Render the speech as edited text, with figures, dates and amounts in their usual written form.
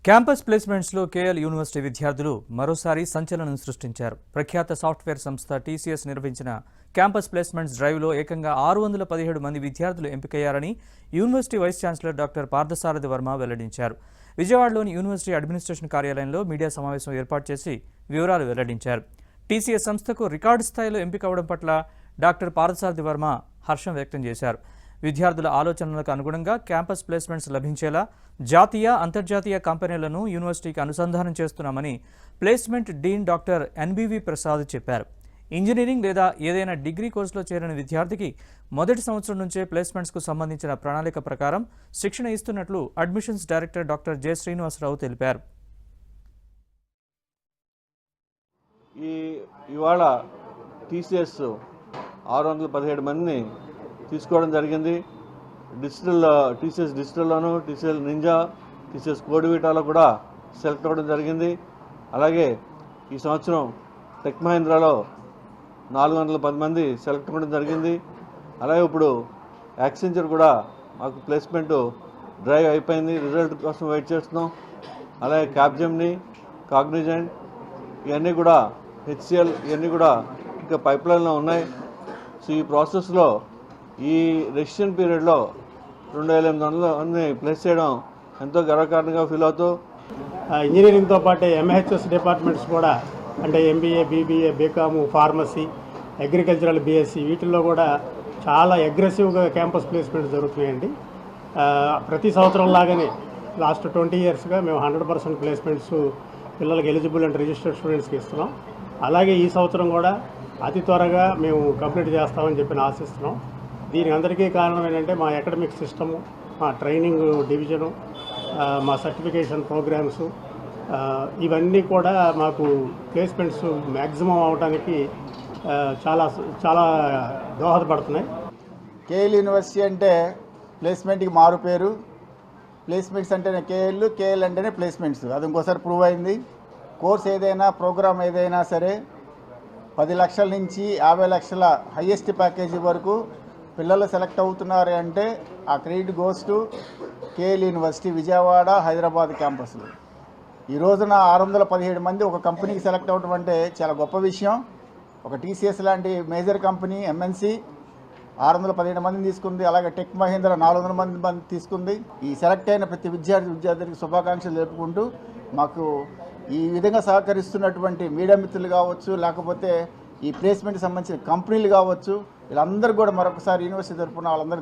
Campus ప్లేస్మెంట్స్లో KL university విద్యార్థులు మరోసారి సంచలనం సృష్టించారు. ప్రఖ్యాత సాఫ్ట్వేర్ సంస్థ టీసీఎస్ నిర్వహించిన క్యాంపస్ ప్లేస్మెంట్స్ డ్రైవ్లో ఏకంగా 617 మంది విద్యార్థులు ఎంపికయ్యారని university vice chancellor doctor Parthasarathi Varma వెల్లడించారు. విజయవాడలోని యూనివర్సిటీ అడ్మినిస్ట్రేషన్ కార్యాలయంలో మీడియా సమావేశం ఏర్పాటు చేసి వివరాలు వెల్లడించారు. టీసీఎస్ సంస్థకు రికార్డు స్థాయిలో ఎంపికవడం పట్ల డాక్టర్ పార్థసారథి వర్మ హర్షం వ్యక్తం చేశారు. విద్యార్థుల ఆలోచనలకు అనుగుణంగా క్యాంపస్ ప్లేస్మెంట్స్ లభించేలా జాతీయ అంతర్జాతీయ కంపెనీలను యూనివర్సిటీకి అనుసంధానం చేస్తున్నామని ప్లేస్మెంట్ డీన్ డాక్టర్ ఎన్బీవీ ప్రసాద్ చెప్పారు. ఇంజనీరింగ్ లేదా ఏదైనా డిగ్రీ కోర్సులో చేరిన విద్యార్థికి మొదటి సంవత్సరం నుంచే ప్లేస్మెంట్స్కు సంబంధించిన ప్రణాళిక ప్రకారం శిక్షణ ఇస్తున్నట్లు admissions director doctor J Srinivasarao తెలిపారు. ఇవాళ టీసీఎస్ 617 మందిని తీసుకోవడం జరిగింది. టీసీఎస్ డిజిటల్లోను, టీసీఎస్ నింజా, టీసీఎస్ కోడివిటాలో కూడా సెలెక్ట్ అవ్వడం జరిగింది. అలాగే ఈ సంవత్సరం టెక్ మహీంద్రాలో 410 మంది సెలెక్ట్ అవ్వడం జరిగింది. అలాగే ఇప్పుడు యాక్సెంచర్ కూడా మాకు ప్లేస్మెంట్ డ్రైవ్ అయిపోయింది, రిజల్ట్ కోసం వెయిట్ చేస్తున్నాం. అలాగే క్యాప్జెమిని, కాగ్నిజెంట్ ఇవన్నీ కూడా, హెచ్సిఎల్ ఇవన్నీ కూడా ఇంకా పైప్లైన్లో ఉన్నాయి. సో ఈ ప్రాసెస్లో ఈ రెసిషన్ పీరియడ్లో 2800 మంది ప్లేస్ చేయడం ఎంతో గర్వకారణంగా ఫీల్ అవుతూ, ఇంజనీరింగ్తో పాటు ఎంహెచ్ఎస్ డిపార్ట్మెంట్స్ కూడా అంటే MBA, BBA, BCom, pharmacy, agricultural, BSc వీటిల్లో కూడా చాలా అగ్రెసివ్గా క్యాంపస్ ప్లేస్మెంట్స్ జరుగుతున్నాయండి. ప్రతి సంవత్సరం లాగానే లాస్ట్ 20 ఇయర్స్గా మేము 100% ప్లేస్మెంట్స్ పిల్లలకి ఎలిజిబుల్ అండ్ రిజిస్టర్డ్ స్టూడెంట్స్కి ఇస్తున్నాం. అలాగే ఈ సంవత్సరం కూడా అతి త్వరగా మేము కంప్లీట్ చేస్తామని చెప్పి ఆశిస్తున్నాం. దీనికి అందరికీ కారణం ఏంటంటే మా అకాడమిక్ సిస్టము, మా ట్రైనింగ్ డివిజను, మా సర్టిఫికేషన్ ప్రోగ్రామ్స్ ఇవన్నీ కూడా మాకు ప్లేస్మెంట్స్ మ్యాక్సిమం అవడానికి చాలా చాలా దోహదపడుతున్నాయి. కేఎల్ యూనివర్సిటీ అంటే ప్లేస్మెంట్కి మారు పేరు. ప్లేస్మెంట్స్ అంటేనే కేఎల్ అంటేనే ప్లేస్మెంట్స్. అది ఇంకోసారి ప్రూవ్ అయింది. కోర్స్ ఏదైనా, ప్రోగ్రామ్ ఏదైనా సరే 10 లక్షల నుంచి 50 లక్షల హయ్యెస్ట్ ప్యాకేజీ వరకు పిల్లలు సెలెక్ట్ అవుతున్నారు అంటే ఆ credit goes to KL university Vijayawada, Hyderabad క్యాంపస్లు. ఈ రోజున 617 మంది ఒక కంపెనీకి సెలెక్ట్ అవ్వడం అంటే చాలా గొప్ప విషయం. ఒక టీసీఎస్ లాంటి మేజర్ కంపెనీ, ఎంఎన్సీ 617 మందిని తీసుకుంది. అలాగే టెక్ మహీంద్రా 400 మంది తీసుకుంది. ఈ సెలెక్ట్ అయిన ప్రతి విద్యార్థికి శుభాకాంక్షలు తెలుపుకుంటూ, మాకు ఈ విధంగా సహకరిస్తున్నటువంటి మీడియా మిత్రులు కావచ్చు, లేకపోతే ఈ ప్లేస్మెంట్కి సంబంధించిన కంపెనీలు కావచ్చు, వీళ్ళందరూ కూడా మరొకసారి యూనివర్సిటీ తరఫున వాళ్ళందరూ